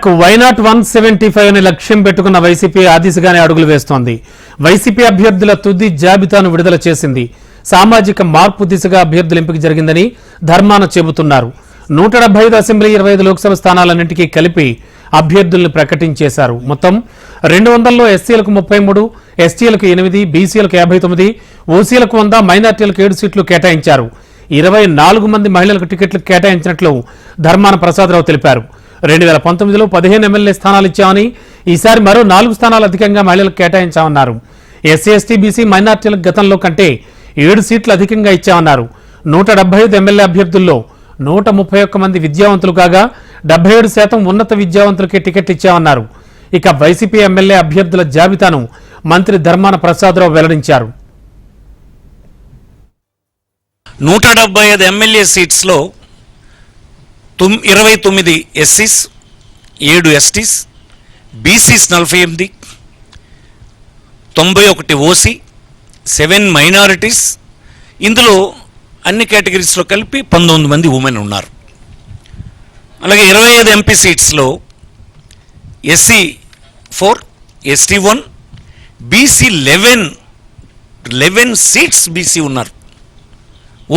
తెలంగాణకు వైనాట్ 175 అనే లక్ష్యం పెట్టుకున్న వైసీపీ ఆ దిశగానే అడుగులు వేస్తోంది. వైసీపీ అభ్యర్థుల తుది జాబితాను విడుదల చేసింది. సామాజిక మార్పు దిశగా అభ్యర్థుల ఎంపిక జరిగిందని ధర్మాన చెబుతున్నారు. 175 అసెంబ్లీ 25 లోక్సభ స్థానాలన్నింటికీ కలిపి అభ్యర్థుల్ని ప్రకటించేశారు. మొత్తం 200లో ఎస్సీలకు 33, ఎస్టీలకు 8, బీసీలకు 59, ఓసీలకు 100, మైనార్టీలకు 7 సీట్లు కేటాయించారు. 24 మంది మహిళలకు టికెట్లు కేటాయించినట్లు ధర్మాన ప్రసాదరావు తెలిపారు. 2019లో 15 ఎమ్మెల్యే స్థానాలు ఇచ్చామని ఈసారి మరో 4 స్థానాలు అధికంగా మహిళలకు కేటాయించామన్నారు. ఎస్సీ, ఎస్టీ, బీసీ, మైనార్టీలకు గతంలో కంటే 7 సీట్లు అధికంగా ఇచ్చామన్నారు. 175 ఎమ్మెల్యే అభ్యర్థుల్లో 131 మంది విద్యావంతులు కాగా 77% ఉన్నత విద్యావంతులకే టికెట్ ఇచ్చామన్నారు. ఇక వైసీపీ ఎమ్మెల్యే అభ్యర్థుల జాబితాను మంత్రి ధర్మాన ప్రసాదరావు వెల్లడించారు. 175 ఎమ్మెల్యే సీట్స్లో 29 ఎస్సీస్, 7 ఎస్టీస్, బీసీస్ 48, 91 ఓసీ, 7 మైనారిటీస్. ఇందులో అన్ని కేటగిరీస్లో కలిపి 19 మంది ఉమెన్ ఉన్నారు. అలాగే 25 ఎంపీ సీట్స్లో SC 4, ST 1, BC 11 seats BC ఉన్నారు,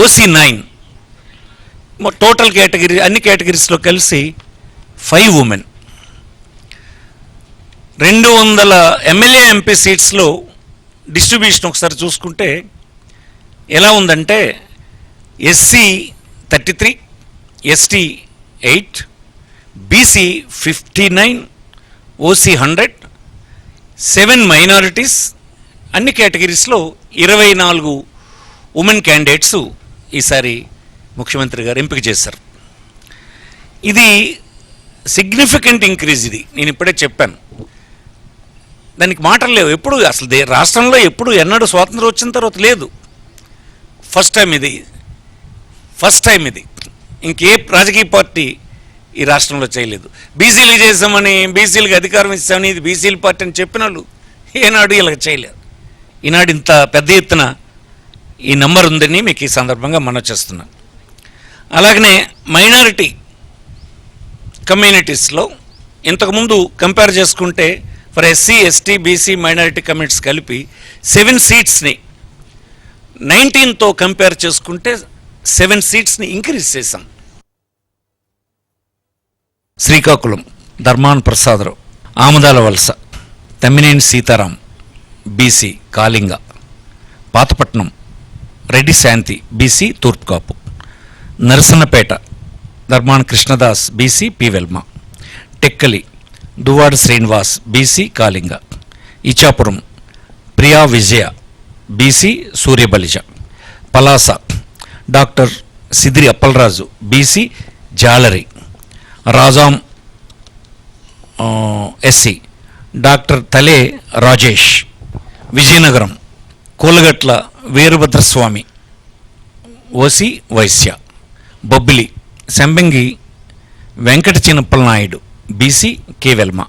ఓసీ 9. టోటల్ కేటగిరీ అన్ని కేటగిరీస్లో కలిసి 5 ఉమెన్. 200 ఎమ్మెల్యే ఎంపీ సీట్స్లో డిస్ట్రిబ్యూషన్ ఒకసారి చూసుకుంటే ఎలా ఉందంటే SC 33, ST 8, BC 59, OC 100, 7 minorities. అన్ని కేటగిరీస్లో 24 ఉమెన్ క్యాండిడేట్స్ ఈసారి ముఖ్యమంత్రి గారు ఎంపిక చేశారు. ఇది సిగ్నిఫికెంట్ ఇంక్రీజ్. ఇది నేను ఇప్పుడే చెప్పాను, దానికి మాటలు లేవు. ఎప్పుడు అసలు రాష్ట్రంలో ఎప్పుడు ఎన్నడూ స్వాతంత్రం వచ్చిన తర్వాత లేదు. ఫస్ట్ టైం ఇది. ఇంకే రాజకీయ పార్టీ ఈ రాష్ట్రంలో చేయలేదు. బీసీలకు చేసామని, బీసీలకు అధికారం ఇస్తామని, ఇది బీసీల పార్టీ అని చెప్పిన వాళ్ళు ఏనాడు ఇలా చేయలేదు. ఈనాడు ఇంత పెద్ద ఎత్తున ఈ నెంబర్ ఉందని మీకు ఈ సందర్భంగా మనం చేస్తున్నాను. అలాగనే మైనారిటీ కమ్యూనిటీస్లో ఇంతకుముందు కంపేర్ చేసుకుంటే for SC, ST, BC, minority communities కలిపి 7 సీట్స్ని 19తో కంపేర్ చేసుకుంటే 7 సీట్స్ని ఇంక్రీజ్ చేశాం. Srikakulam Dharmana Prasadarao, Amadala Valasa Tammineni Sitaram BC Kalinga, Pathapatnam Reddy Shanthi BC Turpukapu, Narasannapeta Dharmana Krishnadas BC పివెల్మ, Tekkali Duvvada Srinivas BC Kalinga, Ichapuram Priya Vijaya BC Suryabalija, Palasa doctor Sidiri Appalaraju BC Jalari, Rajam SC doctor Thale Rajesh, Vizianagaram Kolagatla Veerabhadraswamy OC Vysya, Bobbili Sambangi Venkata Chinnappala Naidu BC K Velama,